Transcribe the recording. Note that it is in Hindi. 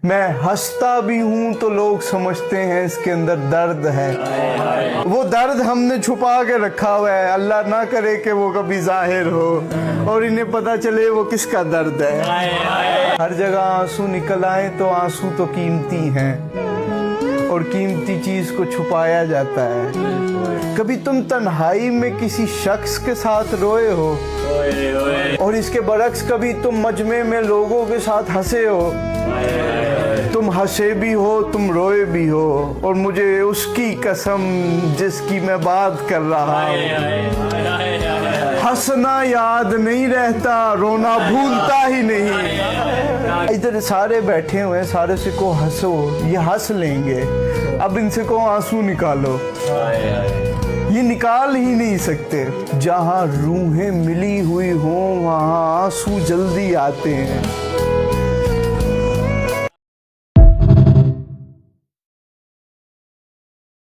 मैं हंसता भी हूं तो लोग समझते हैं इसके अंदर दर्द है। वो दर्द हमने छुपा के रखा हुआ है, अल्लाह ना करे कि वो कभी जाहिर हो और इन्हें पता चले वो किसका दर्द है। हर जगह आंसू निकल आए तो आंसू तो कीमती हैं और कीमती चीज को छुपाया जाता है। कभी तुम तन्हाई में किसी शख्स के साथ रोए हो और इसके बरक्स कभी तुम मजमे में लोगों के साथ हंसे हो। तुम हंसे भी हो, तुम रोए भी हो, और मुझे उसकी कसम जिसकी मैं बात कर रहा हूँ। हंसना याद नहीं रहता, रोना भूलता ही नहीं। इधर सारे बैठे हुए हैं, सारे से को हंसो, ये हंस लेंगे। अब इनसे को आंसू निकालो, ये निकाल ही नहीं सकते। जहाँ रूहें मिली हुई हों वहाँ आंसू जल्दी आते हैं।